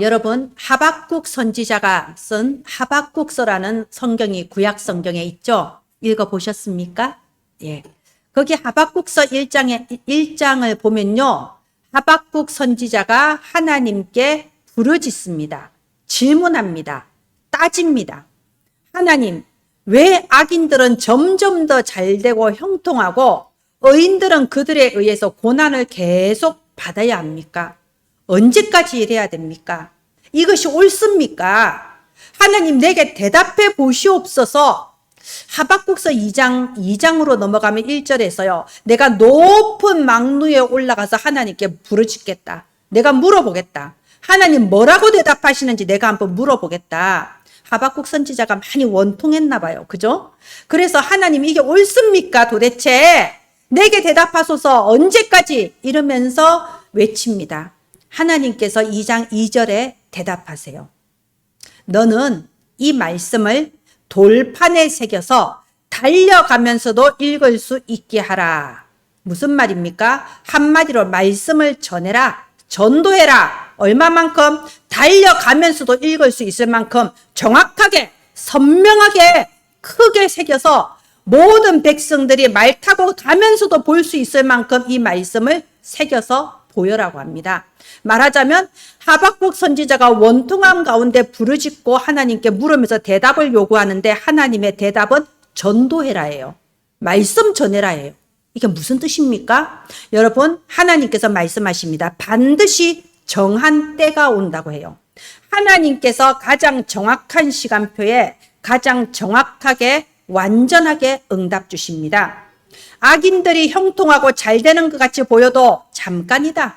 여러분 하박국 선지자가 쓴 하박국서라는 성경이 구약 성경에 있죠. 읽어보셨습니까? 예. 거기 하박국서 1장을 보면요. 하박국 선지자가 하나님께 부르짖습니다. 질문합니다. 따집니다. 하나님, 왜 악인들은 점점 더 잘되고 형통하고 의인들은 그들에 의해서 고난을 계속 받아야 합니까? 언제까지 이래야 됩니까? 이것이 옳습니까? 하나님 내게 대답해 보시옵소서. 하박국서 2장으로 넘어가면 1절에서요. 내가 높은 망루에 올라가서 하나님께 부르짖겠다. 내가 물어보겠다. 하나님 뭐라고 대답하시는지 내가 한번 물어보겠다. 하박국 선지자가 많이 원통했나 봐요. 그죠? 그래서 하나님 이게 옳습니까? 도대체 내게 대답하소서 언제까지? 이러면서 외칩니다. 하나님께서 2장 2절에 대답하세요. 너는 이 말씀을 돌판에 새겨서 달려가면서도 읽을 수 있게 하라. 무슨 말입니까? 한마디로 말씀을 전해라. 전도해라. 얼마만큼? 달려가면서도 읽을 수 있을 만큼 정확하게, 선명하게, 크게 새겨서 모든 백성들이 말 타고 가면서도 볼 수 있을 만큼 이 말씀을 새겨서 보여라고 합니다. 말하자면 하박국 선지자가 원통함 가운데 부르짖고 하나님께 물으면서 대답을 요구하는데 하나님의 대답은 전도해라예요. 말씀 전해라예요. 이게 무슨 뜻입니까? 여러분, 하나님께서 말씀하십니다. 반드시 정한 때가 온다고 해요. 하나님께서 가장 정확한 시간표에 가장 정확하게 완전하게 응답 주십니다. 악인들이 형통하고 잘 되는 것 같이 보여도 잠깐이다.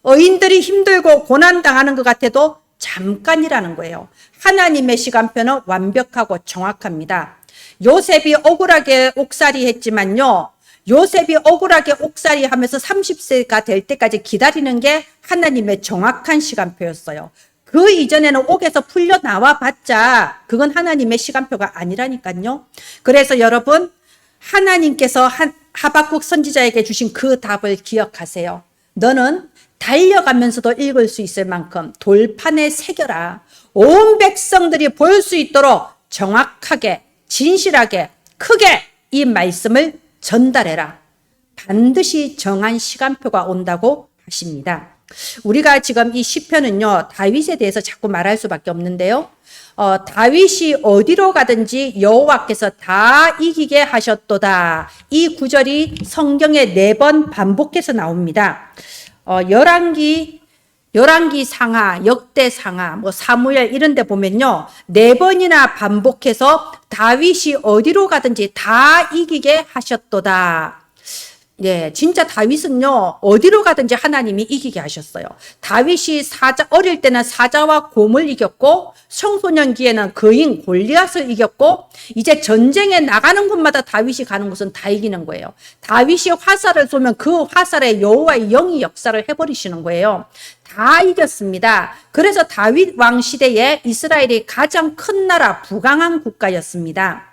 의인들이 힘들고 고난당하는 것 같아도 잠깐이라는 거예요. 하나님의 시간표는 완벽하고 정확합니다. 요셉이 억울하게 옥살이 했지만요. 요셉이 억울하게 옥살이 하면서 30세가 될 때까지 기다리는 게 하나님의 정확한 시간표였어요. 그 이전에는 옥에서 풀려 나와 봤자 그건 하나님의 시간표가 아니라니까요. 그래서 여러분, 하나님께서 하박국 선지자에게 주신 그 답을 기억하세요. 너는 달려가면서도 읽을 수 있을 만큼 돌판에 새겨라. 온 백성들이 볼 수 있도록 정확하게, 진실하게, 크게 이 말씀을 전달해라. 반드시 정한 시간표가 온다고 하십니다. 우리가 지금 이 시편은요, 다윗에 대해서 자꾸 말할 수밖에 없는데요. 다윗이 어디로 가든지 여호와께서 다 이기게 하셨도다. 이 구절이 성경에 4번 반복해서 나옵니다. 열왕기 상하, 역대 상하, 사무엘 이런 데 보면요. 4번이나 반복해서 다윗이 어디로 가든지 다 이기게 하셨도다. 예, 진짜 다윗은요, 어디로 가든지 하나님이 이기게 하셨어요. 다윗이 어릴 때는 사자와 곰을 이겼고, 청소년기에는 거인 골리앗을 이겼고, 이제 전쟁에 나가는 곳마다 다윗이 가는 곳은 다 이기는 거예요. 다윗이 화살을 쏘면 그 화살에 여호와의 영이 역사를 해버리시는 거예요. 다 이겼습니다. 그래서 다윗 왕 시대에 이스라엘이 가장 큰 나라, 부강한 국가였습니다.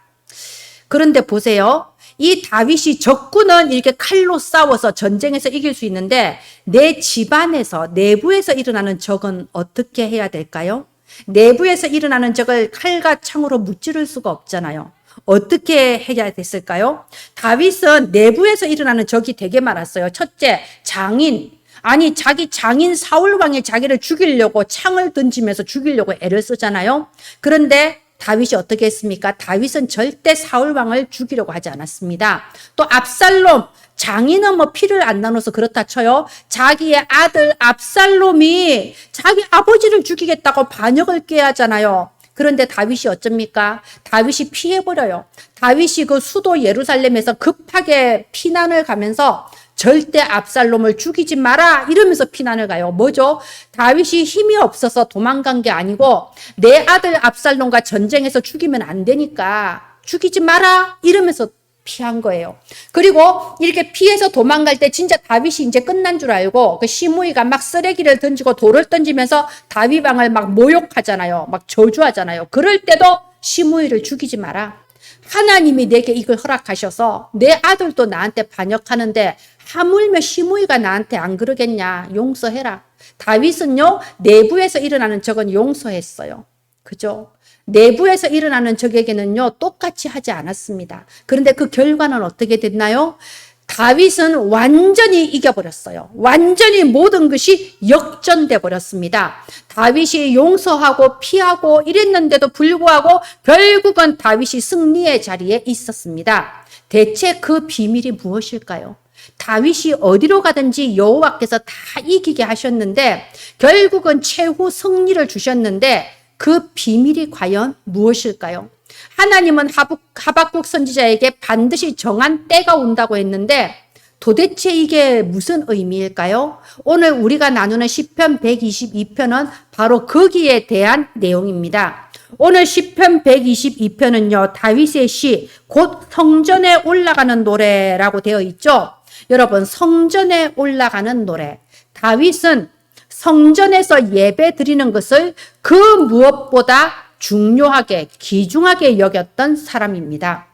그런데 보세요. 이 다윗이 적군은 이렇게 칼로 싸워서 전쟁에서 이길 수 있는데 내 집안에서 내부에서 일어나는 적은 어떻게 해야 될까요? 내부에서 일어나는 적을 칼과 창으로 무찌를 수가 없잖아요. 어떻게 해야 됐을까요? 다윗은 내부에서 일어나는 적이 되게 많았어요. 첫째, 장인. 아니 자기 장인 사울왕이 자기를 죽이려고 창을 던지면서 죽이려고 애를 쓰잖아요. 그런데 다윗이 어떻게 했습니까? 다윗은 절대 사울왕을 죽이려고 하지 않았습니다. 또 압살롬, 장인은 피를 안 나눠서 그렇다 쳐요. 자기의 아들 압살롬이 자기 아버지를 죽이겠다고 반역을 꾀하잖아요. 그런데 다윗이 어쩝니까? 다윗이 피해버려요. 다윗이 그 수도 예루살렘에서 급하게 피난을 가면서 절대 압살롬을 죽이지 마라 이러면서 피난을 가요. 뭐죠? 다윗이 힘이 없어서 도망간 게 아니고 내 아들 압살롬과 전쟁에서 죽이면 안 되니까 죽이지 마라 이러면서 피한 거예요. 그리고 이렇게 피해서 도망갈 때 진짜 다윗이 이제 끝난 줄 알고 그 시므이가 막 쓰레기를 던지고 돌을 던지면서 다윗 왕을 막 모욕하잖아요. 막 저주하잖아요. 그럴 때도 시므이를 죽이지 마라. 하나님이 내게 이걸 허락하셔서 내 아들도 나한테 반역하는데 하물며 시므이가 나한테 안 그러겠냐? 용서해라. 다윗은요, 내부에서 일어나는 적은 용서했어요. 그죠? 내부에서 일어나는 적에게는요, 똑같이 하지 않았습니다. 그런데 그 결과는 어떻게 됐나요? 다윗은 완전히 이겨버렸어요. 완전히 모든 것이 역전돼 버렸습니다. 다윗이 용서하고 피하고 이랬는데도 불구하고 결국은 다윗이 승리의 자리에 있었습니다. 대체 그 비밀이 무엇일까요? 다윗이 어디로 가든지 여호와께서 다 이기게 하셨는데 결국은 최후 승리를 주셨는데 그 비밀이 과연 무엇일까요? 하나님은 하박국 선지자에게 반드시 정한 때가 온다고 했는데 도대체 이게 무슨 의미일까요? 오늘 우리가 나누는 시편 122편은 바로 거기에 대한 내용입니다. 오늘 시편 122편은요, 다윗의 시, 곧 성전에 올라가는 노래라고 되어 있죠. 여러분, 성전에 올라가는 노래. 다윗은 성전에서 예배 드리는 것을 그 무엇보다 중요하게, 귀중하게 여겼던 사람입니다.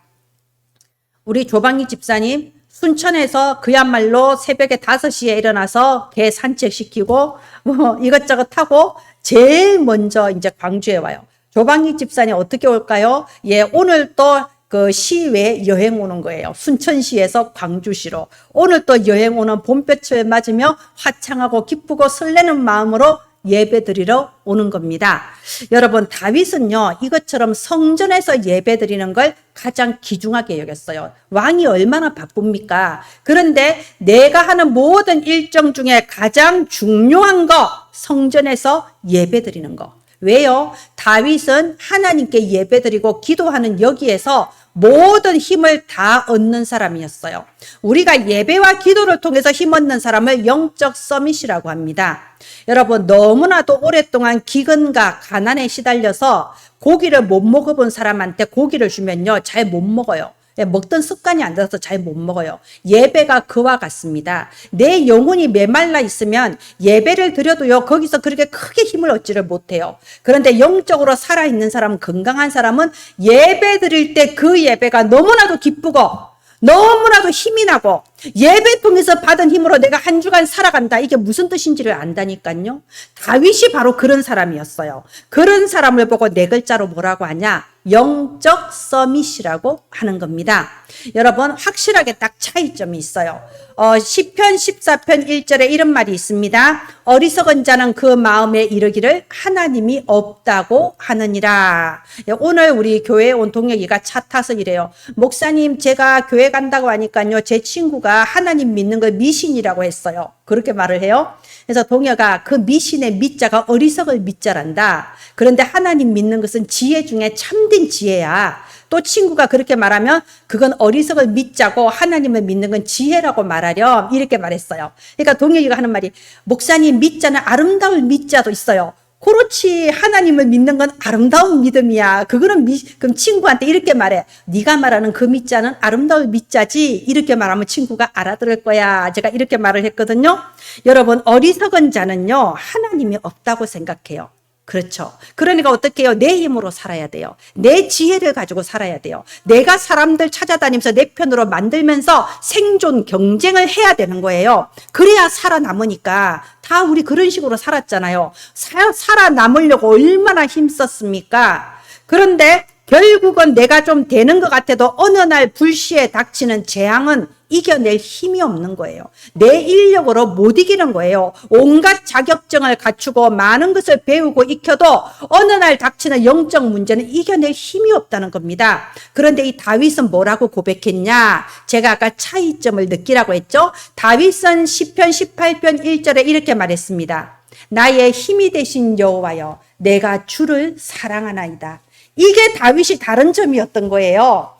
우리 조방희 집사님, 순천에서 그야말로 새벽에 5시에 일어나서 개 산책시키고, 이것저것 하고, 제일 먼저 이제 광주에 와요. 조방희 집사님 어떻게 올까요? 예, 오늘 또 그 시외 여행 오는 거예요. 순천시에서 광주시로. 오늘 또 여행 오는 봄볕을 맞으며 화창하고 기쁘고 설레는 마음으로 예배 드리러 오는 겁니다. 여러분, 다윗은요, 이것처럼 성전에서 예배 드리는 걸 가장 귀중하게 여겼어요. 왕이 얼마나 바쁩니까? 그런데 내가 하는 모든 일정 중에 가장 중요한 거, 성전에서 예배 드리는 거. 왜요? 다윗은 하나님께 예배 드리고 기도하는 여기에서 모든 힘을 다 얻는 사람이었어요. 우리가 예배와 기도를 통해서 힘 얻는 사람을 영적 서밋이라고 합니다. 여러분, 너무나도 오랫동안 기근과 가난에 시달려서 고기를 못 먹어본 사람한테 고기를 주면요, 잘 못 먹어요. 먹던 습관이 안 돼서 잘 못 먹어요. 예배가 그와 같습니다. 내 영혼이 메말라 있으면 예배를 드려도요, 거기서 그렇게 크게 힘을 얻지를 못해요. 그런데 영적으로 살아있는 사람, 건강한 사람은 예배 드릴 때 그 예배가 너무나도 기쁘고 너무나도 힘이 나고 예배 통해서 받은 힘으로 내가 한 주간 살아간다. 이게 무슨 뜻인지를 안다니까요. 다윗이 바로 그런 사람이었어요. 그런 사람을 보고 네 글자로 뭐라고 하냐? 영적 서밋이라고 하는 겁니다. 여러분, 확실하게 딱 차이점이 있어요. 시편 14편 1절에 이런 말이 있습니다. 어리석은 자는 그 마음에 이르기를 하나님이 없다고 하느니라. 오늘 우리 교회에 온 동혁이가 차 타서 이래요. 목사님, 제가 교회 간다고 하니까요, 제 친구가 하나님 믿는 걸 미신이라고 했어요. 그렇게 말을 해요. 그래서 동혁아, 그 미신의 미자가 어리석을 미자란다. 그런데 하나님 믿는 것은 지혜 중에 참된 지혜야. 또 친구가 그렇게 말하면 그건 어리석을 믿자고 하나님을 믿는 건 지혜라고 말하렴. 이렇게 말했어요. 그러니까 동혁이가 하는 말이, 목사님, 믿자는 아름다울 믿자도 있어요. 그렇지, 하나님을 믿는 건 아름다운 믿음이야. 그거는 그럼 친구한테 이렇게 말해. 네가 말하는 그 믿자는 아름다울 믿자지. 이렇게 말하면 친구가 알아들을 거야. 제가 이렇게 말을 했거든요. 여러분, 어리석은 자는요, 하나님이 없다고 생각해요. 그렇죠. 그러니까 어떻게 해요? 내 힘으로 살아야 돼요. 내 지혜를 가지고 살아야 돼요. 내가 사람들 찾아다니면서 내 편으로 만들면서 생존 경쟁을 해야 되는 거예요. 그래야 살아남으니까. 다 우리 그런 식으로 살았잖아요. 살아남으려고 얼마나 힘썼습니까? 그런데 결국은 내가 좀 되는 것 같아도 어느 날 불시에 닥치는 재앙은 이겨낼 힘이 없는 거예요. 내 인력으로 못 이기는 거예요. 온갖 자격증을 갖추고 많은 것을 배우고 익혀도 어느 날 닥치는 영적 문제는 이겨낼 힘이 없다는 겁니다. 그런데 이 다윗은 뭐라고 고백했냐? 제가 아까 차이점을 느끼라고 했죠? 다윗은 시편 18편 1절에 이렇게 말했습니다. 나의 힘이 되신 여호와여, 내가 주를 사랑하나이다. 이게 다윗이 다른 점이었던 거예요.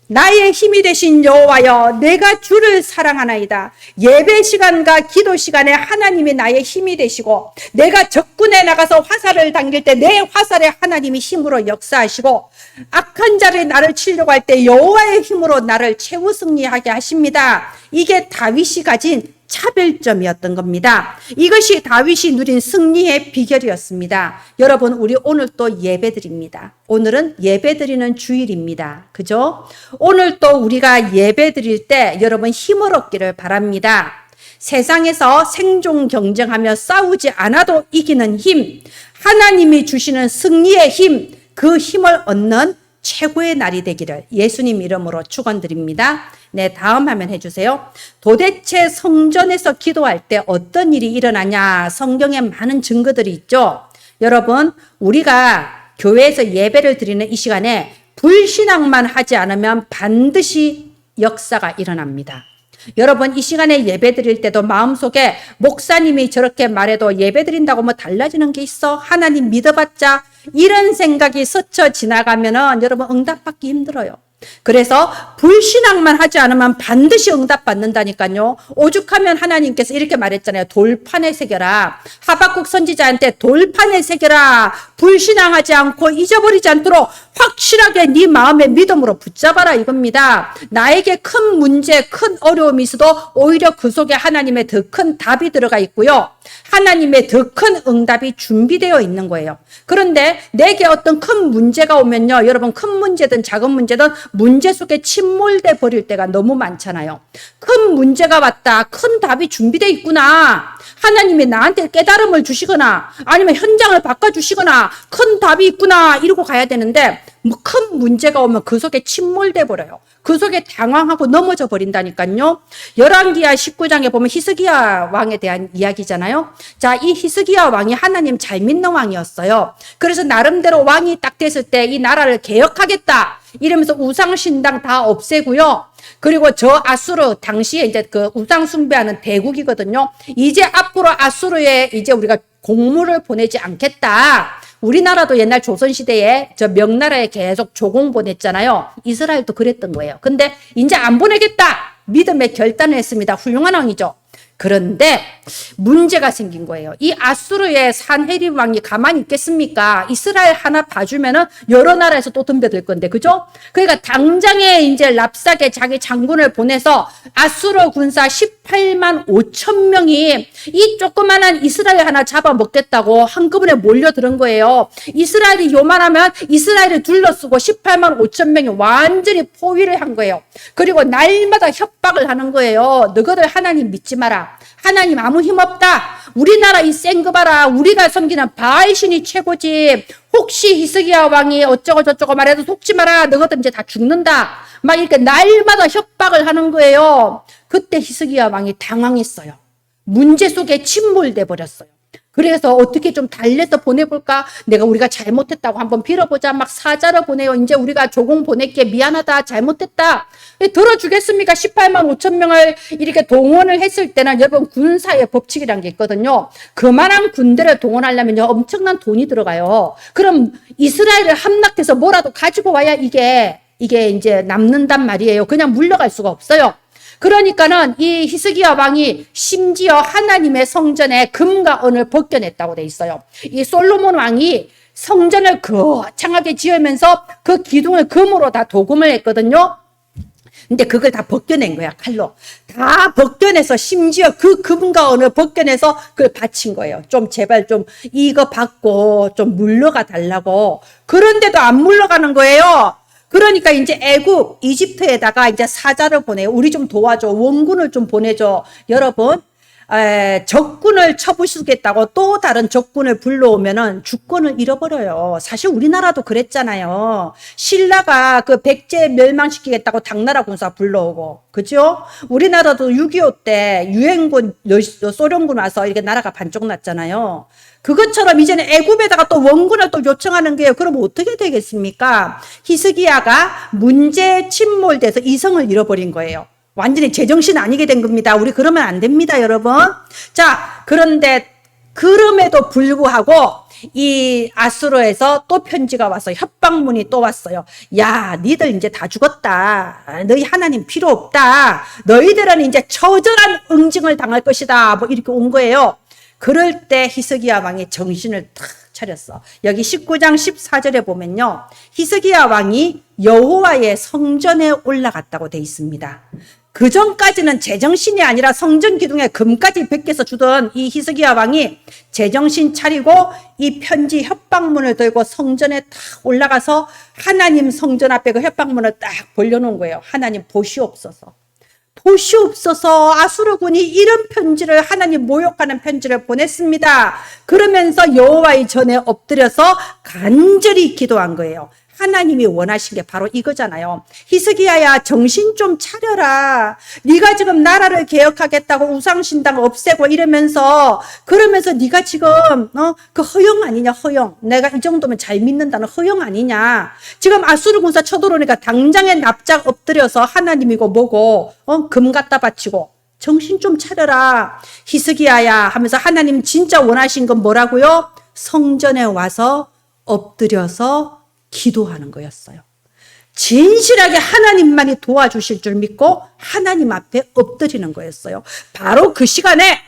나의 힘이 되신 여호와여, 내가 주를 사랑하나이다. 예배 시간과 기도 시간에 하나님이 나의 힘이 되시고, 내가 적군에 나가서 화살을 당길 때 내 화살에 하나님이 힘으로 역사하시고, 악한 자를 나를 치려고 할 때 여호와의 힘으로 나를 최후 승리하게 하십니다. 이게 다윗이 가진 차별점이었던 겁니다. 이것이 다윗이 누린 승리의 비결이었습니다. 여러분, 우리 오늘 또 예배드립니다. 오늘은 예배드리는 주일입니다. 그죠? 오늘 또 우리가 예배드릴 때 여러분 힘을 얻기를 바랍니다. 세상에서 생존 경쟁하며 싸우지 않아도 이기는 힘, 하나님이 주시는 승리의 힘, 그 힘을 얻는 최고의 날이 되기를 예수님 이름으로 축원드립니다. 네, 다음 화면 해주세요. 도대체 성전에서 기도할 때 어떤 일이 일어나냐? 성경에 많은 증거들이 있죠. 여러분, 우리가 교회에서 예배를 드리는 이 시간에 불신앙만 하지 않으면 반드시 역사가 일어납니다. 여러분, 이 시간에 예배 드릴 때도 마음속에 목사님이 저렇게 말해도 예배 드린다고 뭐 달라지는 게 있어? 하나님 믿어봤자 이런 생각이 스쳐 지나가면은 여러분 응답받기 힘들어요. 그래서 불신앙만 하지 않으면 반드시 응답받는다니까요. 오죽하면 하나님께서 이렇게 말했잖아요. 돌판에 새겨라. 하박국 선지자한테 돌판에 새겨라. 불신앙하지 않고 잊어버리지 않도록 확실하게 네 마음의 믿음으로 붙잡아라 이겁니다. 나에게 큰 문제, 큰 어려움이 있어도 오히려 그 속에 하나님의 더 큰 답이 들어가 있고요. 하나님의 더 큰 응답이 준비되어 있는 거예요. 그런데 내게 어떤 큰 문제가 오면요. 여러분, 큰 문제든 작은 문제든 문제 속에 침몰돼 버릴 때가 너무 많잖아요. 큰 문제가 왔다. 큰 답이 준비되어 있구나. 하나님이 나한테 깨달음을 주시거나 아니면 현장을 바꿔주시거나 큰 답이 있구나 이러고 가야 되는데 뭐 큰 문제가 오면 그 속에 침몰돼 버려요. 그 속에 당황하고 넘어져 버린다니까요. 열왕기하 19장에 보면 히스기야 왕에 대한 이야기잖아요. 자, 이 히스기야 왕이 하나님 잘 믿는 왕이었어요. 그래서 나름대로 왕이 딱 됐을 때 이 나라를 개혁하겠다 이러면서 우상신당 다 없애고요. 그리고 저 아수르 당시에 이제 그 우상 숭배하는 대국이거든요. 이제 앞으로 아수르에 이제 우리가 공물을 보내지 않겠다. 우리나라도 옛날 조선시대에 저 명나라에 계속 조공 보냈잖아요. 이스라엘도 그랬던 거예요. 근데 이제 안 보내겠다. 믿음의 결단을 했습니다. 훌륭한 왕이죠. 그런데 문제가 생긴 거예요. 이 아수르의 산헤립 왕이 가만히 있겠습니까? 이스라엘 하나 봐주면은 여러 나라에서 또 덤벼들 건데, 그죠? 그러니까 당장에 이제 랍삭에 자기 장군을 보내서 아수르 군사 18만 5천 명이 이 조그만한 이스라엘 하나 잡아먹겠다고 한꺼번에 몰려드는 거예요. 이스라엘이 요만하면 이스라엘을 둘러쓰고 18만 5천 명이 완전히 포위를 한 거예요. 그리고 날마다 협박을 하는 거예요. 너희들 하나님 믿지 마라. 하나님 아무 힘 없다. 우리나라 이 센 거 봐라. 우리가 섬기는 바알신이 최고지. 혹시 히스기야 왕이 어쩌고 저쩌고 말해도 속지 마라. 너희들 이제 다 죽는다. 막 이렇게 날마다 협박을 하는 거예요. 그때 히스기야 왕이 당황했어요. 문제 속에 침몰돼 버렸어요. 그래서 어떻게 좀 달래서 보내볼까? 우리가 잘못했다고 한번 빌어보자. 막 사자를 보내요. 이제 우리가 조공 보낼게. 미안하다. 잘못했다. 들어주겠습니까? 18만 5천 명을 이렇게 동원을 했을 때는 여러분 군사의 법칙이라는 게 있거든요. 그만한 군대를 동원하려면 엄청난 돈이 들어가요. 그럼 이스라엘을 함락해서 뭐라도 가지고 와야 이게 이제 남는단 말이에요. 그냥 물러갈 수가 없어요. 그러니까는 이 히스기야 왕이 심지어 하나님의 성전에 금과 은을 벗겨냈다고 돼 있어요. 이 솔로몬 왕이 성전을 거창하게 지으면서 그 기둥을 금으로 다 도금을 했거든요. 근데 그걸 다 벗겨낸 거야, 칼로. 다 벗겨내서 심지어 그 금과 은을 벗겨내서 그걸 바친 거예요. 좀 제발 좀 이거 받고 좀 물러가 달라고. 그런데도 안 물러가는 거예요. 그러니까 이제 애굽, 이집트에다가 이제 사자를 보내요. 우리 좀 도와줘. 원군을 좀 보내줘. 여러분, 적군을 쳐부수겠다고 또 다른 적군을 불러오면은 주권을 잃어버려요. 사실 우리나라도 그랬잖아요. 신라가 그 백제 멸망시키겠다고 당나라 군사 불러오고, 그죠? 우리나라도 6.25 때 유엔군, 소련군 와서 이렇게 나라가 반쪽 났잖아요. 그것처럼 이제는 애굽에다가 또 원군을 또 요청하는 거예요. 그럼 어떻게 되겠습니까? 히스기야가 문제에 침몰돼서 이성을 잃어버린 거예요. 완전히 제정신 아니게 된 겁니다. 우리 그러면 안 됩니다, 여러분. 자, 그런데 그럼에도 불구하고 이 아수르에서 또 편지가 와서 협박문이 또 왔어요. 야, 니들 이제 다 죽었다. 너희 하나님 필요 없다. 너희들은 이제 처절한 응징을 당할 것이다. 뭐 이렇게 온 거예요. 그럴 때 히스기야 왕이 정신을 탁 차렸어. 여기 19장 14절에 보면요. 히스기야 왕이 여호와의 성전에 올라갔다고 돼 있습니다. 그 전까지는 제정신이 아니라 성전 기둥에 금까지 벗겨서 주던 이 히스기야 왕이 제정신 차리고 이 편지 협박문을 들고 성전에 딱 올라가서 하나님 성전 앞에 그 협박문을 딱 벌려놓은 거예요. 하나님 보시옵소서. 보시옵소서, 아수르군이 이런 편지를, 하나님 모욕하는 편지를 보냈습니다. 그러면서 여호와의 전에 엎드려서 간절히 기도한 거예요. 하나님이 원하신 게 바로 이거잖아요. 히스기야야, 정신 좀 차려라. 네가 지금 나라를 개혁하겠다고 우상신당 없애고 이러면서, 그러면서 네가 지금 그 허영 아니냐, 허영. 내가 이 정도면 잘 믿는다는 허영 아니냐. 지금 아수르 군사 쳐들어오니까 당장에 납작 엎드려서 하나님이고 뭐고 금 갖다 바치고 정신 좀 차려라. 히스기야야 하면서 하나님 진짜 원하신 건 뭐라고요? 성전에 와서 엎드려서 기도하는 거였어요. 진실하게 하나님만이 도와주실 줄 믿고 하나님 앞에 엎드리는 거였어요. 바로 그 시간에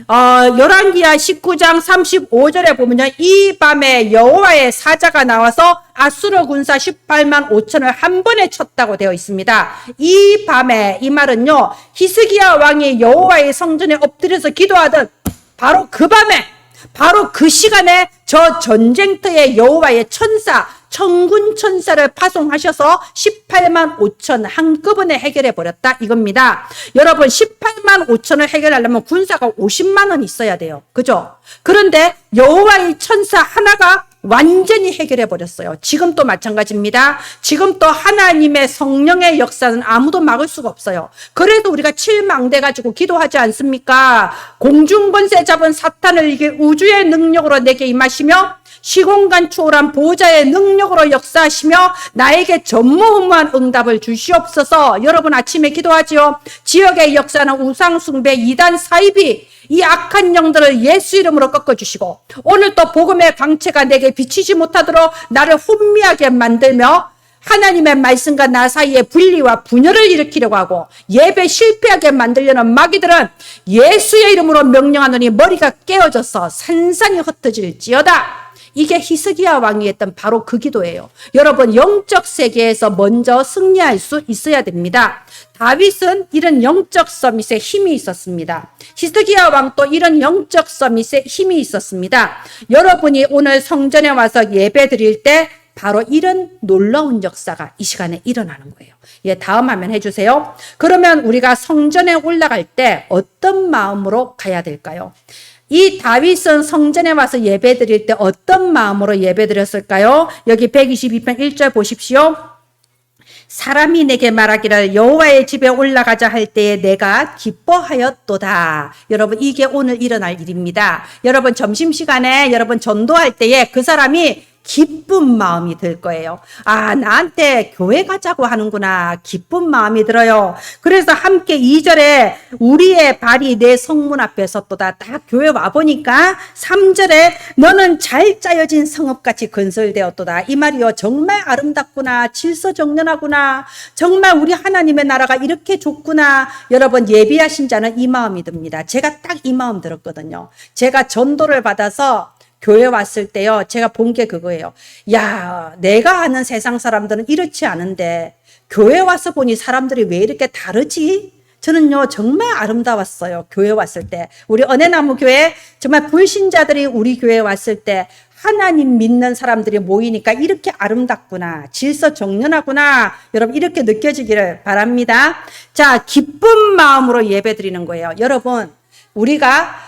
열왕기하 19장 35절에 보면요, 이 밤에 여호와의 사자가 나와서 아수르 군사 18만 5천을 한 번에 쳤다고 되어 있습니다. 이 밤에, 이 말은요, 히스기야 왕이 여호와의 성전에 엎드려서 기도하던 바로 그 밤에, 바로 그 시간에 저 전쟁터에 여호와의 천사, 천군 천사를 파송하셔서 18만 5천 한꺼번에 해결해 버렸다 이겁니다. 여러분, 18만 5천을 해결하려면 군사가 50만 원 있어야 돼요. 그죠? 그런데 여호와의 천사 하나가 완전히 해결해 버렸어요. 지금도 마찬가지입니다. 지금 또 하나님의 성령의 역사는 아무도 막을 수가 없어요. 그래도 우리가 칠망대 가지고 기도하지 않습니까? 공중권세 잡은 사탄을 이길 우주의 능력으로 내게 임하시며 시공간 초월한 보호자의 능력으로 역사하시며 나에게 전무후무한 응답을 주시옵소서. 여러분, 아침에 기도하지요. 지역의 역사는 우상숭배, 이단 사이비, 이 악한 영들을 예수 이름으로 꺾어주시고, 오늘 또 복음의 광채가 내게 비치지 못하도록 나를 혼미하게 만들며 하나님의 말씀과 나 사이에 분리와 분열을 일으키려고 하고 예배 실패하게 만들려는 마귀들은 예수의 이름으로 명령하노니 머리가 깨어져서 산산이 흩어질지어다. 이게 히스기야 왕이 했던 바로 그 기도예요. 여러분, 영적 세계에서 먼저 승리할 수 있어야 됩니다. 다윗은 이런 영적 서밋에 힘이 있었습니다. 히스기야 왕도 이런 영적 서밋에 힘이 있었습니다. 여러분이 오늘 성전에 와서 예배 드릴 때 바로 이런 놀라운 역사가 이 시간에 일어나는 거예요. 예, 다음 화면 해주세요. 그러면 우리가 성전에 올라갈 때 어떤 마음으로 가야 될까요? 이 다윗은 성전에 와서 예배 드릴 때 어떤 마음으로 예배 드렸을까요? 여기 122편 1절 보십시오. 사람이 내게 말하기를 여호와의 집에 올라가자 할 때에 내가 기뻐하였도다. 여러분, 이게 오늘 일어날 일입니다. 여러분, 점심시간에 여러분 전도할 때에 그 사람이 기쁜 마음이 들 거예요. 아, 나한테 교회 가자고 하는구나. 기쁜 마음이 들어요. 그래서 함께 2절에 우리의 발이 내 성문 앞에 섰도다. 딱 교회 와보니까 3절에 너는 잘 짜여진 성읍같이 건설되었도다. 이 말이요, 정말 아름답구나. 질서정연하구나. 정말 우리 하나님의 나라가 이렇게 좋구나. 여러분, 예비하신 자는 이 마음이 듭니다. 제가 딱 이 마음 들었거든요. 제가 전도를 받아서 교회 왔을 때요, 제가 본 게 그거예요. 야, 내가 아는 세상 사람들은 이렇지 않은데 교회 와서 보니 사람들이 왜 이렇게 다르지? 저는요, 정말 아름다웠어요. 교회 왔을 때. 우리 은혜나무 교회, 정말 불신자들이 우리 교회에 왔을 때 하나님 믿는 사람들이 모이니까 이렇게 아름답구나. 질서정연하구나. 여러분, 이렇게 느껴지기를 바랍니다. 자, 기쁜 마음으로 예배 드리는 거예요. 여러분, 우리가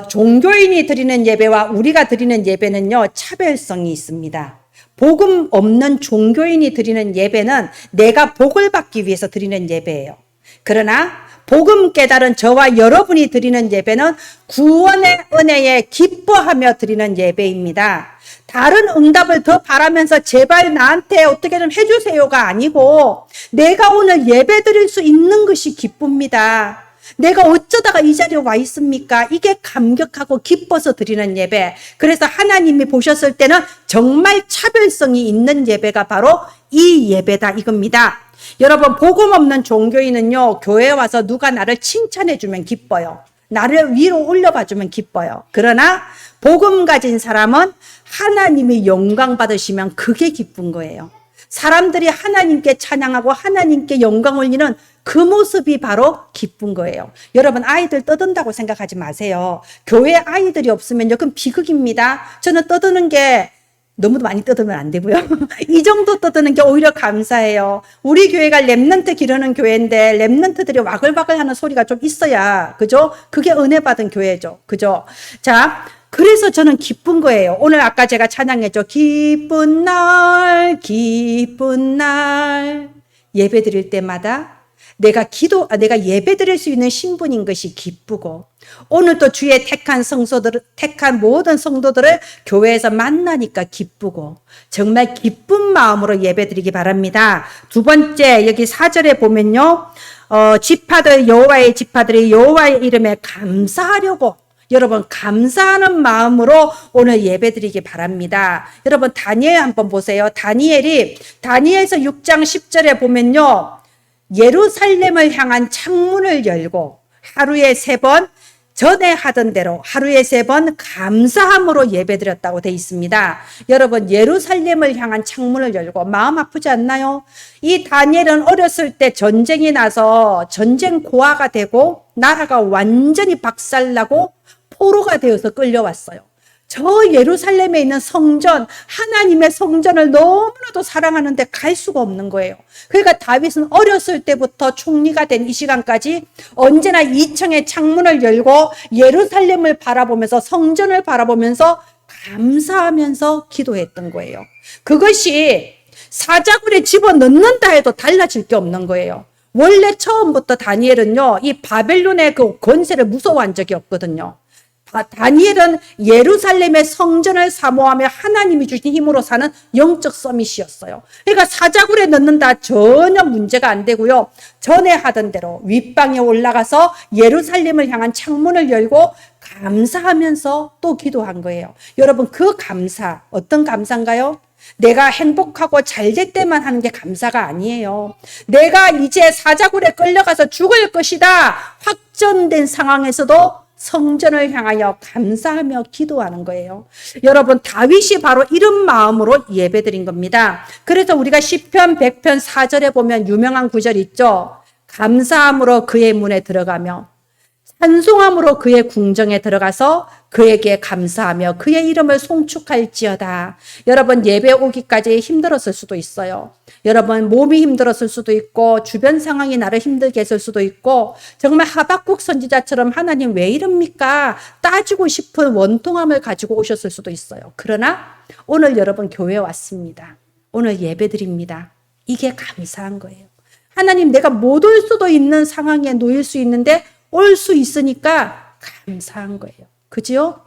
종교인이 드리는 예배와 우리가 드리는 예배는요, 차별성이 있습니다. 복음 없는 종교인이 드리는 예배는 내가 복을 받기 위해서 드리는 예배예요. 그러나 복음 깨달은 저와 여러분이 드리는 예배는 구원의 은혜에 기뻐하며 드리는 예배입니다. 다른 응답을 더 바라면서 제발 나한테 어떻게 좀 해주세요가 아니고 내가 오늘 예배 드릴 수 있는 것이 기쁩니다. 내가 어쩌다가 이 자리에 와 있습니까? 이게 감격하고 기뻐서 드리는 예배. 그래서 하나님이 보셨을 때는 정말 차별성이 있는 예배가 바로 이 예배다 이겁니다. 여러분, 복음 없는 종교인은요, 교회에 와서 누가 나를 칭찬해 주면 기뻐요. 나를 위로 올려봐 주면 기뻐요. 그러나 복음 가진 사람은 하나님이 영광 받으시면 그게 기쁜 거예요. 사람들이 하나님께 찬양하고 하나님께 영광 올리는 그 모습이 바로 기쁜 거예요. 여러분, 아이들 떠든다고 생각하지 마세요. 교회 아이들이 없으면요, 그건 비극입니다. 저는 떠드는 게 너무 많이 떠들면 안 되고요. 이 정도 떠드는 게 오히려 감사해요. 우리 교회가 렘넌트 기르는 교회인데 렘넌트들이 와글와글 하는 소리가 좀 있어야, 그죠? 그게 은혜 받은 교회죠. 그죠? 자, 그래서 저는 기쁜 거예요. 오늘 아까 제가 찬양했죠. 기쁜 날, 기쁜 날. 예배 드릴 때마다 내가 예배 드릴 수 있는 신분인 것이 기쁘고, 오늘 또 주의 택한 모든 성도들을 교회에서 만나니까 기쁘고, 정말 기쁜 마음으로 예배 드리기 바랍니다. 두 번째, 여기 4절에 보면요, 여호와의 지파들이 여호와의 이름에 감사하려고, 여러분, 감사하는 마음으로 오늘 예배 드리기 바랍니다. 여러분, 다니엘 한번 보세요. 다니엘서 6장 10절에 보면요, 예루살렘을 향한 창문을 열고 하루에 3번, 전에 하던 대로 하루에 3번 감사함으로 예배드렸다고 되어 있습니다. 여러분, 예루살렘을 향한 창문을 열고, 마음 아프지 않나요? 이 다니엘은 어렸을 때 전쟁이 나서 전쟁 고아가 되고 나라가 완전히 박살나고 포로가 되어서 끌려왔어요. 저 예루살렘에 있는 성전, 하나님의 성전을 너무나도 사랑하는데 갈 수가 없는 거예요. 그러니까 다윗은 어렸을 때부터 총리가 된 이 시간까지 언제나 2층의 창문을 열고 예루살렘을 바라보면서, 성전을 바라보면서 감사하면서 기도했던 거예요. 그것이 사자굴에 집어넣는다 해도 달라질 게 없는 거예요. 원래 처음부터 다니엘은요, 이 바벨론의 그 권세를 무서워한 적이 없거든요. 다니엘은 예루살렘의 성전을 사모하며 하나님이 주신 힘으로 사는 영적 서밋이었어요. 그러니까 사자굴에 넣는다 전혀 문제가 안 되고요. 전에 하던 대로 윗방에 올라가서 예루살렘을 향한 창문을 열고 감사하면서 또 기도한 거예요. 여러분, 그 감사, 어떤 감사인가요? 내가 행복하고 잘 될 때만 하는 게 감사가 아니에요. 내가 이제 사자굴에 끌려가서 죽을 것이다 확정된 상황에서도 성전을 향하여 감사하며 기도하는 거예요. 여러분, 다윗이 바로 이런 마음으로 예배드린 겁니다. 그래서 우리가 시편 100편 4절에 보면 유명한 구절 있죠. 감사함으로 그의 문에 들어가며 찬송함으로 그의 궁정에 들어가서 그에게 감사하며 그의 이름을 송축할지어다. 여러분, 예배 오기까지 힘들었을 수도 있어요. 여러분, 몸이 힘들었을 수도 있고 주변 상황이 나를 힘들게 했을 수도 있고, 정말 하박국 선지자처럼 하나님 왜 이럽니까? 따지고 싶은 원통함을 가지고 오셨을 수도 있어요. 그러나 오늘 여러분 교회에 왔습니다. 오늘 예배 드립니다. 이게 감사한 거예요. 하나님, 내가 못 올 수도 있는 상황에 놓일 수 있는데 올 수 있으니까 감사한 거예요. 그죠?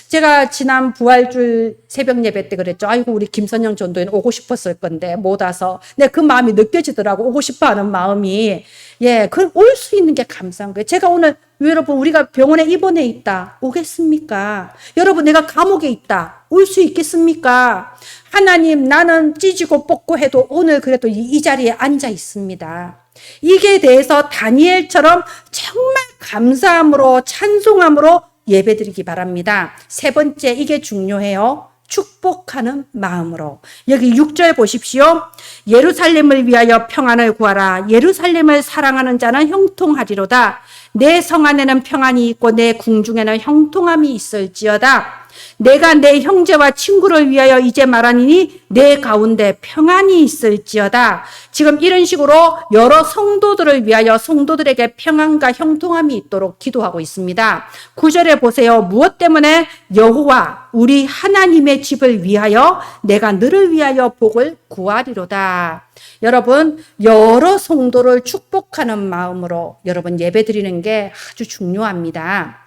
제가 지난 부활줄 새벽 예배 때 그랬죠. 아이고, 우리 김선영 전도인 오고 싶었을 건데 못 와서. 네, 그 마음이 느껴지더라고. 오고 싶어 하는 마음이. 예, 그 올 수 있는 게 감사한 거예요. 제가 오늘, 여러분, 우리가 병원에 입원해 있다. 오겠습니까? 여러분, 내가 감옥에 있다. 올 수 있겠습니까? 하나님, 나는 찢고 뽑고 해도 오늘 그래도 이 자리에 앉아 있습니다. 이게 대해서 다니엘처럼 정말 감사함으로 찬송함으로 예배드리기 바랍니다. 세 번째, 이게 중요해요. 축복하는 마음으로. 여기 6절 보십시오. 예루살렘을 위하여 평안을 구하라. 예루살렘을 사랑하는 자는 형통하리로다. 내 성 안에는 평안이 있고 내 궁중에는 형통함이 있을지어다. 내가 내 형제와 친구를 위하여 이제 말하니니 내 가운데 평안이 있을지어다. 지금 이런 식으로 여러 성도들을 위하여 성도들에게 평안과 형통함이 있도록 기도하고 있습니다. 9절에 보세요. 무엇 때문에? 여호와 우리 하나님의 집을 위하여 내가 너를 위하여 복을 구하리로다. 여러분, 여러 성도를 축복하는 마음으로 여러분 예배드리는 게 아주 중요합니다.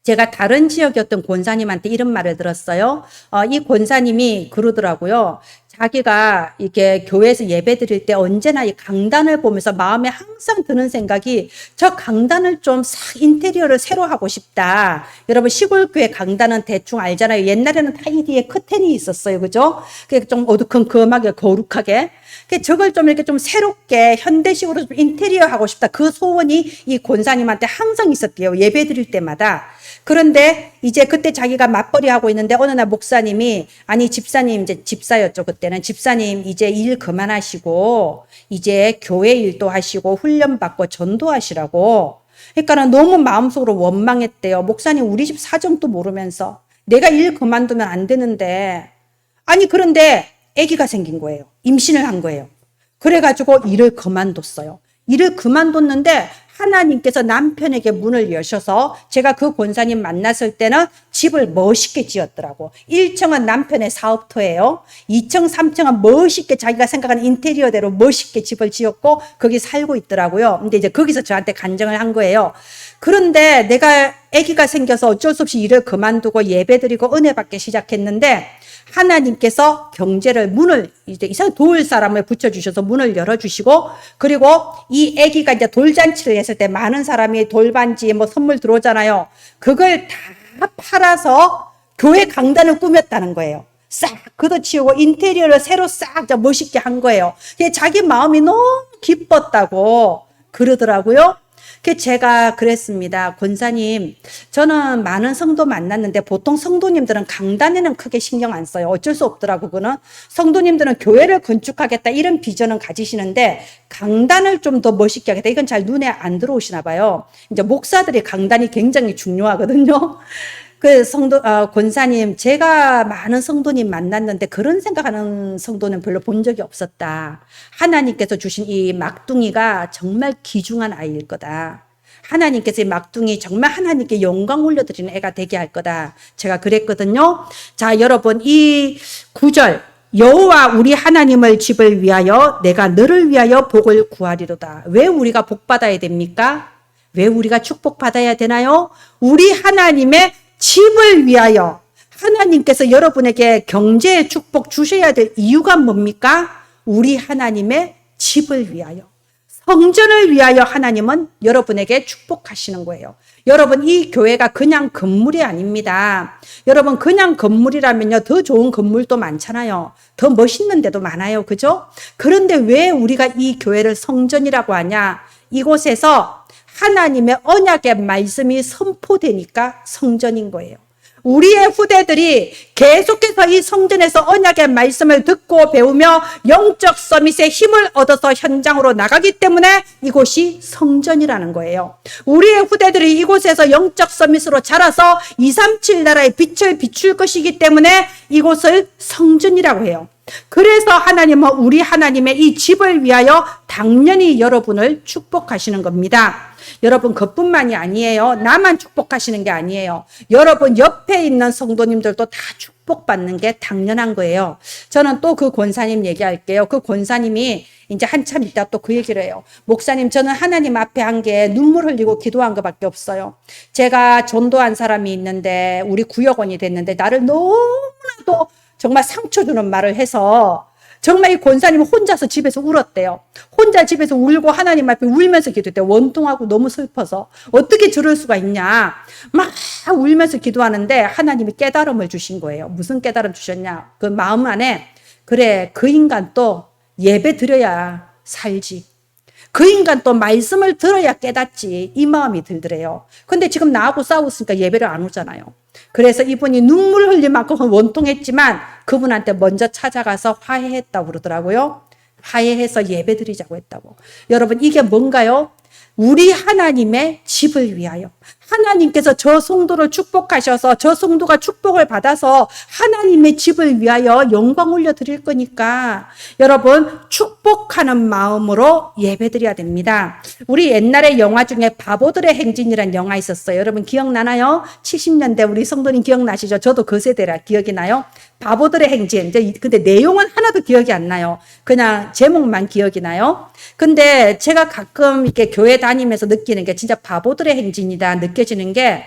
제가 다른 지역의 어떤 권사님한테 이런 말을 들었어요. 이 권사님이 그러더라고요. 자기가 이렇게 교회에서 예배 드릴 때 언제나 이 강단을 보면서 마음에 항상 드는 생각이, 저 강단을 좀 싹 인테리어를 새로 하고 싶다. 여러분, 시골교회 강단은 대충 알잖아요. 옛날에는 다 이 뒤에 커튼이 있었어요. 그죠? 그게 좀 어두컴컴하게 거룩하게. 저걸 좀 이렇게 좀 새롭게 현대식으로 좀 인테리어 하고 싶다. 그 소원이 이 권사님한테 항상 있었대요. 예배 드릴 때마다. 그런데 이제 그때 자기가 맞벌이 하고 있는데 어느 날 목사님이, 아니 집사님, 이제 집사였죠 그때는, 집사님 이제 일 그만하시고 이제 교회 일도 하시고 훈련받고 전도하시라고. 그러니까는 너무 마음속으로 원망했대요. 목사님 우리 집 사정도 모르면서 내가 일 그만두면 안 되는데. 아니 그런데 아기가 생긴 거예요. 임신을 한 거예요. 그래가지고 일을 그만뒀어요. 일을 그만뒀는데 하나님께서 남편에게 문을 여셔서, 제가 그 권사님 만났을 때는 집을 멋있게 지었더라고. 1층은 남편의 사업터예요. 2층, 3층은 멋있게 자기가 생각하는 인테리어대로 멋있게 집을 지었고 거기 살고 있더라고요. 근데 이제 거기서 저한테 간증을 한 거예요. 그런데 내가 아기가 생겨서 어쩔 수 없이 일을 그만두고 예배드리고 은혜 받기 시작했는데 하나님께서 경제를 문을 이제 이상 도울 사람을 붙여주셔서 문을 열어주시고, 그리고 이 아기가 이제 돌잔치를 했을 때 많은 사람이 돌반지 뭐 선물 들어오잖아요. 그걸 다 팔아서 교회 강단을 꾸몄다는 거예요. 싹 걷어치우고 인테리어를 새로 싹 멋있게 한 거예요. 자기 마음이 너무 기뻤다고 그러더라고요. 제가 그랬습니다. 권사님, 저는 많은 성도 만났는데 보통 성도님들은 강단에는 크게 신경 안 써요. 어쩔 수 없더라고, 그거는. 성도님들은 교회를 건축하겠다 이런 비전은 가지시는데 강단을 좀 더 멋있게 하겠다 이건 잘 눈에 안 들어오시나 봐요. 이제 목사들이 강단이 굉장히 중요하거든요. 권사님, 제가 많은 성도님 만났는데 그런 생각하는 성도는 별로 본 적이 없었다. 하나님께서 주신 이 막둥이가 정말 귀중한 아이일 거다. 하나님께서 이 막둥이 정말 하나님께 영광 올려드리는 애가 되게 할 거다. 제가 그랬거든요. 자, 여러분, 이 9절. 여호와 우리 하나님을 집을 위하여 내가 너를 위하여 복을 구하리로다. 왜 우리가 복 받아야 됩니까? 왜 우리가 축복 받아야 되나요? 우리 하나님의 집을 위하여. 하나님께서 여러분에게 경제의 축복 주셔야 될 이유가 뭡니까? 우리 하나님의 집을 위하여, 성전을 위하여 하나님은 여러분에게 축복하시는 거예요. 여러분, 이 교회가 그냥 건물이 아닙니다. 여러분, 그냥 건물이라면요, 더 좋은 건물도 많잖아요. 더 멋있는 데도 많아요. 그죠? 그런데 왜 우리가 이 교회를 성전이라고 하냐? 이곳에서 하나님의 언약의 말씀이 선포되니까 성전인 거예요. 우리의 후대들이 계속해서 이 성전에서 언약의 말씀을 듣고 배우며 영적 서밋의 힘을 얻어서 현장으로 나가기 때문에 이곳이 성전이라는 거예요. 우리의 후대들이 이곳에서 영적 서밋으로 자라서 237 나라의 빛을 비출 것이기 때문에 이곳을 성전이라고 해요. 그래서 하나님은 우리 하나님의 이 집을 위하여 당연히 여러분을 축복하시는 겁니다. 여러분, 그뿐만이 아니에요. 나만 축복하시는 게 아니에요. 여러분 옆에 있는 성도님들도 다 축복받는 게 당연한 거예요. 저는 또 그 권사님 얘기할게요. 그 권사님이 이제 한참 있다 또 그 얘기를 해요. 목사님, 저는 하나님 앞에 한 게 눈물 흘리고 기도한 것밖에 없어요. 제가 전도한 사람이 있는데 우리 구역원이 됐는데 나를 너무나도 정말 상처 주는 말을 해서 정말 이 권사님은 혼자서 집에서 울었대요. 혼자 집에서 울고 하나님 앞에 울면서 기도했대요. 원통하고 너무 슬퍼서. 어떻게 저럴 수가 있냐. 막 울면서 기도하는데 하나님이 깨달음을 주신 거예요. 무슨 깨달음 주셨냐. 그 마음 안에, 그래, 그 인간 또 예배 드려야 살지. 그 인간 또 말씀을 들어야 깨닫지. 이 마음이 들더래요. 근데 지금 나하고 싸웠으니까 예배를 안 오잖아요. 그래서 이분이 눈물 흘릴 만큼 원통했지만 그분한테 먼저 찾아가서 화해했다고 그러더라고요. 화해해서 예배드리자고 했다고. 여러분, 이게 뭔가요? 우리 하나님의 집을 위하여. 하나님께서 저 성도를 축복하셔서 저 성도가 축복을 받아서 하나님의 집을 위하여 영광 올려드릴 거니까 여러분 축복하는 마음으로 예배드려야 됩니다. 우리 옛날에 영화 중에 바보들의 행진이라는 영화 있었어요. 여러분 기억나나요? 70년대 우리 성도님 기억나시죠? 저도 그 세대라 기억이 나요. 바보들의 행진. 근데 내용은 하나도 기억이 안 나요. 그냥 제목만 기억이 나요. 근데 제가 가끔 이렇게 교회 다니면서 느끼는 게 진짜 바보들의 행진이다 느껴지는 게,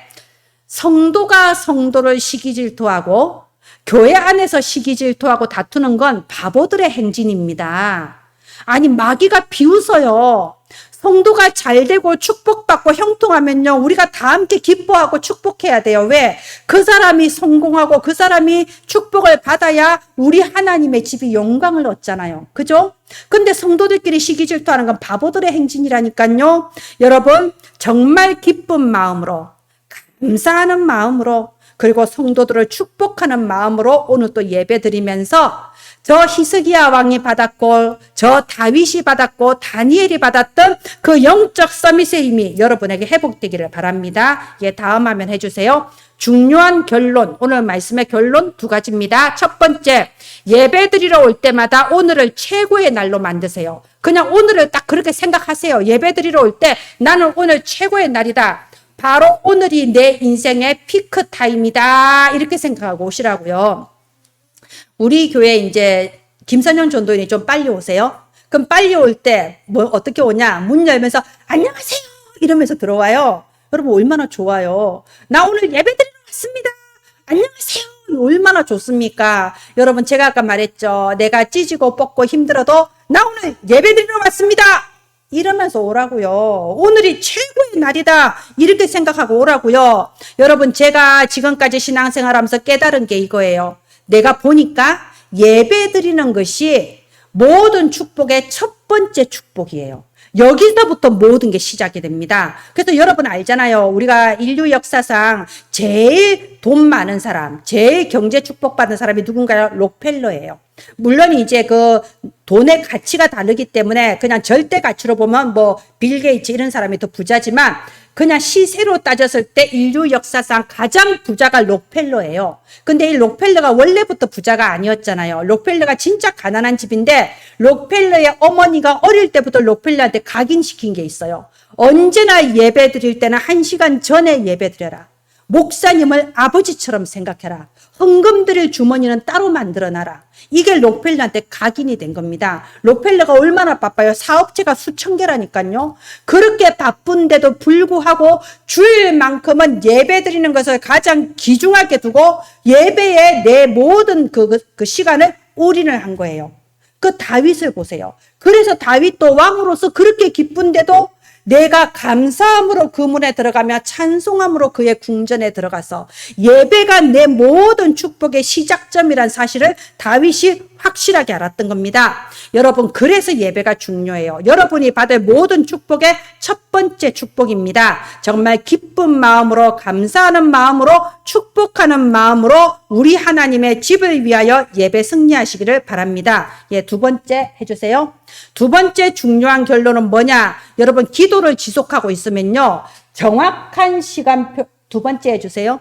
성도가 성도를 시기질투하고 교회 안에서 시기질투하고 다투는 건 바보들의 행진입니다. 아니, 마귀가 비웃어요. 성도가 잘되고 축복받고 형통하면요, 우리가 다 함께 기뻐하고 축복해야 돼요. 왜? 그 사람이 성공하고 그 사람이 축복을 받아야 우리 하나님의 집이 영광을 얻잖아요. 그죠? 근데 성도들끼리 시기질투하는 건 바보들의 행진이라니까요. 여러분, 정말 기쁜 마음으로 감사하는 마음으로 그리고 성도들을 축복하는 마음으로 오늘 또 예배 드리면서 저 히스기야 왕이 받았고 저 다윗이 받았고 다니엘이 받았던 그 영적 서밋의 힘이 여러분에게 회복되기를 바랍니다. 예, 다음 화면 해주세요. 중요한 결론, 오늘 말씀의 결론 두 가지입니다. 첫 번째, 예배 드리러 올 때마다 오늘을 최고의 날로 만드세요. 그냥 오늘을 딱 그렇게 생각하세요. 예배 드리러 올 때 나는 오늘 최고의 날이다. 바로 오늘이 내 인생의 피크 타임이다. 이렇게 생각하고 오시라고요. 우리 교회 이제 김선영 전도인이 좀 빨리 오세요. 그럼 빨리 올 때 뭐 어떻게 오냐? 문 열면서 안녕하세요 이러면서 들어와요. 여러분 얼마나 좋아요. 나 오늘 예배 드리러 왔습니다. 안녕하세요. 얼마나 좋습니까? 여러분 제가 아까 말했죠. 내가 찢고 뻗고 힘들어도 나 오늘 예배 드리러 왔습니다. 이러면서 오라고요. 오늘이 최고의 날이다. 이렇게 생각하고 오라고요. 여러분 제가 지금까지 신앙생활하면서 깨달은 게 이거예요. 내가 보니까 예배 드리는 것이 모든 축복의 첫 번째 축복이에요. 여기서부터 모든 게 시작이 됩니다. 그래서 여러분 알잖아요. 우리가 인류 역사상 제일 돈 많은 사람, 제일 경제 축복받은 사람이 누군가요? 록펠러예요. 물론 이제 그 돈의 가치가 다르기 때문에 그냥 절대 가치로 보면 뭐 빌 게이츠 이런 사람이 더 부자지만 그냥 시세로 따졌을 때 인류 역사상 가장 부자가 록펠러예요. 근데 이 록펠러가 원래부터 부자가 아니었잖아요. 록펠러가 진짜 가난한 집인데 록펠러의 어머니가 어릴 때부터 록펠러한테 각인시킨 게 있어요. 언제나 예배 드릴 때는 1시간 전에 예배 드려라. 목사님을 아버지처럼 생각해라. 헌금 드릴 주머니는 따로 만들어놔라. 이게 록펠러한테 각인이 된 겁니다. 록펠러가 얼마나 바빠요. 사업체가 수천 개라니까요. 그렇게 바쁜데도 불구하고 주일만큼은 예배 드리는 것을 가장 귀중하게 두고 예배에 내 모든 그 시간을 올인을 한 거예요. 그 다윗을 보세요. 그래서 다윗도 왕으로서 그렇게 기쁜데도 내가 감사함으로 그 문에 들어가며 찬송함으로 그의 궁전에 들어가서 예배가 내 모든 축복의 시작점이란 사실을 다윗이 확실하게 알았던 겁니다. 여러분 그래서 예배가 중요해요. 여러분이 받을 모든 축복의 첫 번째 축복입니다. 정말 기쁜 마음으로 감사하는 마음으로 축복하는 마음으로 우리 하나님의 집을 위하여 예배 승리하시기를 바랍니다. 예, 두 번째 해주세요. 두 번째 중요한 결론은 뭐냐? 여러분 기도를 지속하고 있으면요. 정확한 시간표 두 번째 해주세요.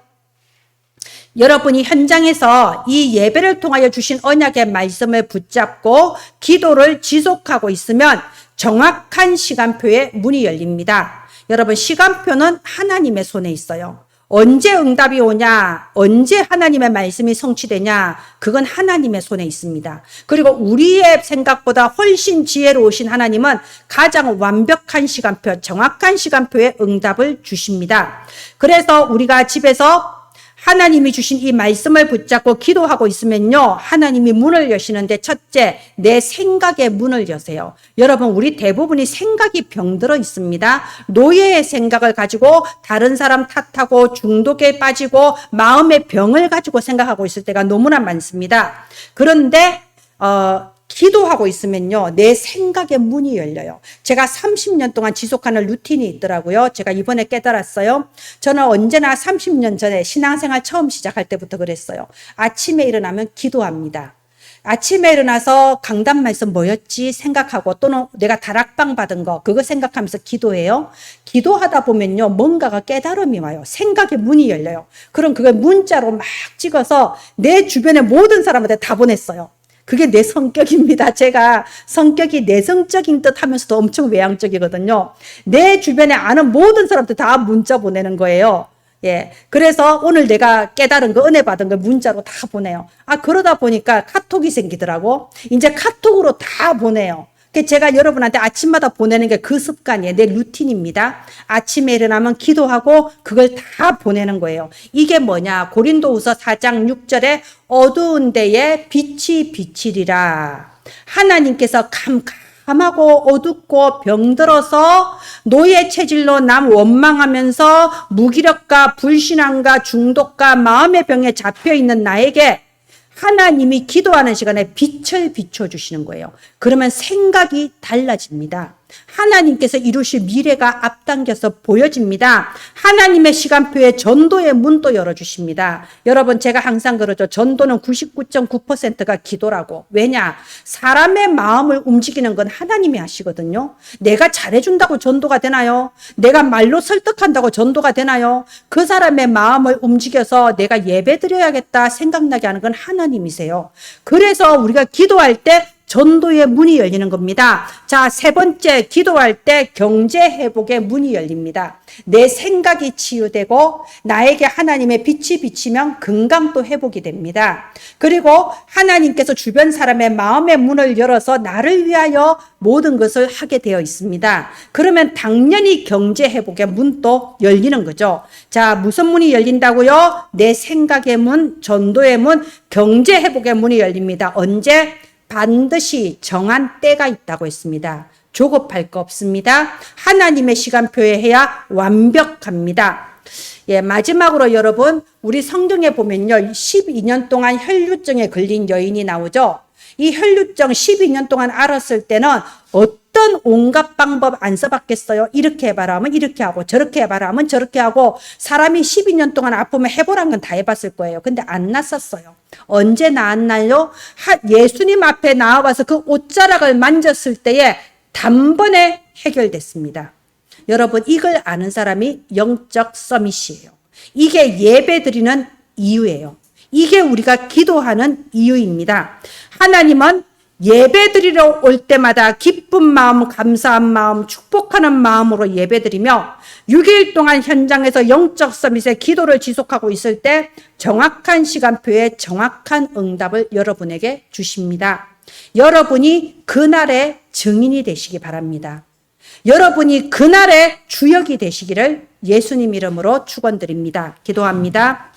여러분이 현장에서 이 예배를 통하여 주신 언약의 말씀을 붙잡고 기도를 지속하고 있으면 정확한 시간표에 문이 열립니다. 여러분 시간표는 하나님의 손에 있어요. 언제 응답이 오냐, 언제 하나님의 말씀이 성취되냐, 그건 하나님의 손에 있습니다. 그리고 우리의 생각보다 훨씬 지혜로우신 하나님은 가장 완벽한 시간표, 정확한 시간표에 응답을 주십니다. 그래서 우리가 집에서 하나님이 주신 이 말씀을 붙잡고 기도하고 있으면요. 하나님이 문을 여시는데 첫째, 내 생각의 문을 여세요. 여러분 우리 대부분이 생각이 병들어 있습니다. 노예의 생각을 가지고 다른 사람 탓하고 중독에 빠지고 마음의 병을 가지고 생각하고 있을 때가 너무나 많습니다. 그런데 기도하고 있으면요. 내 생각의 문이 열려요. 제가 30년 동안 지속하는 루틴이 있더라고요. 제가 이번에 깨달았어요. 저는 언제나 30년 전에 신앙생활 처음 시작할 때부터 그랬어요. 아침에 일어나면 기도합니다. 아침에 일어나서 강단 말씀 뭐였지 생각하고 또는 내가 다락방 받은 거 그거 생각하면서 기도해요. 기도하다 보면요. 뭔가가 깨달음이 와요. 생각의 문이 열려요. 그럼 그걸 문자로 막 찍어서 내 주변의 모든 사람한테 다 보냈어요. 그게 내 성격입니다. 제가 성격이 내성적인 듯 하면서도 엄청 외향적이거든요. 내 주변에 아는 모든 사람들 다 문자 보내는 거예요. 예. 그래서 오늘 내가 깨달은 거, 은혜 받은 거 문자로 다 보내요. 그러다 보니까 카톡이 생기더라고. 이제 카톡으로 다 보내요. 제가 여러분한테 아침마다 보내는 게 그 습관이에요. 내 루틴입니다. 아침에 일어나면 기도하고 그걸 다 보내는 거예요. 이게 뭐냐? 고린도후서 4장 6절에 어두운 데에 빛이 비치리라. 하나님께서 캄캄하고 어둡고 병들어서 노예 체질로 남 원망하면서 무기력과 불신앙과 중독과 마음의 병에 잡혀있는 나에게 하나님이 기도하는 시간에 빛을 비춰주시는 거예요. 그러면 생각이 달라집니다. 하나님께서 이루실 미래가 앞당겨서 보여집니다. 하나님의 시간표에 전도의 문도 열어주십니다. 여러분, 제가 항상 그러죠. 전도는 99.9%가 기도라고. 왜냐? 사람의 마음을 움직이는 건 하나님이 하시거든요. 내가 잘해준다고 전도가 되나요? 내가 말로 설득한다고 전도가 되나요? 그 사람의 마음을 움직여서 내가 예배드려야겠다 생각나게 하는 건 하나님이세요. 그래서 우리가 기도할 때 전도의 문이 열리는 겁니다. 자, 세 번째, 기도할 때 경제 회복의 문이 열립니다. 내 생각이 치유되고 나에게 하나님의 빛이 비치면 건강도 회복이 됩니다. 그리고 하나님께서 주변 사람의 마음의 문을 열어서 나를 위하여 모든 것을 하게 되어 있습니다. 그러면 당연히 경제 회복의 문도 열리는 거죠. 자, 무슨 문이 열린다고요? 내 생각의 문, 전도의 문, 경제 회복의 문이 열립니다. 언제? 반드시 정한 때가 있다고 했습니다. 조급할 거 없습니다. 하나님의 시간표에 해야 완벽합니다. 예, 마지막으로 여러분, 우리 성경에 보면요, 12년 동안 혈루증에 걸린 여인이 나오죠. 이 혈루증 12년 동안 앓았을 때는 어떤 온갖 방법 안 써봤겠어요? 이렇게 해봐라 하면 이렇게 하고, 저렇게 해봐라 하면 저렇게 하고, 사람이 12년 동안 아프면 해보란 건 다 해봤을 거예요. 근데 안 났었어요. 언제 나았나요? 예수님 앞에 나와서 그 옷자락을 만졌을 때에 단번에 해결됐습니다. 여러분, 이걸 아는 사람이 영적 서밋이에요. 이게 예배 드리는 이유예요. 이게 우리가 기도하는 이유입니다. 하나님은 예배 드리러 올 때마다 기쁜 마음, 감사한 마음, 축복하는 마음으로 예배 드리며 6일 동안 현장에서 영적 서밋의 기도를 지속하고 있을 때 정확한 시간표에 정확한 응답을 여러분에게 주십니다. 여러분이 그날의 증인이 되시기 바랍니다. 여러분이 그날의 주역이 되시기를 예수님 이름으로 축원드립니다. 기도합니다.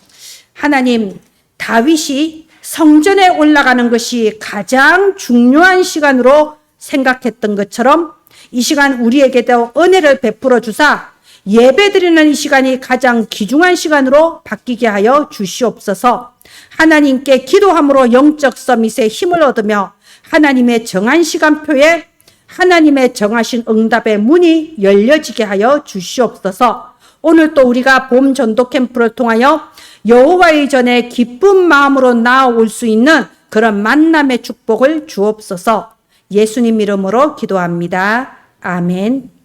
하나님, 다윗이 성전에 올라가는 것이 가장 중요한 시간으로 생각했던 것처럼 이 시간 우리에게도 은혜를 베풀어 주사 예배드리는 이 시간이 가장 귀중한 시간으로 바뀌게 하여 주시옵소서. 하나님께 기도함으로 영적 서밋에 힘을 얻으며 하나님의 정한 시간표에 하나님의 정하신 응답의 문이 열려지게 하여 주시옵소서. 오늘 또 우리가 봄 전도 캠프를 통하여 여호와의 전에 기쁜 마음으로 나아올 수 있는 그런 만남의 축복을 주옵소서. 예수님 이름으로 기도합니다. 아멘.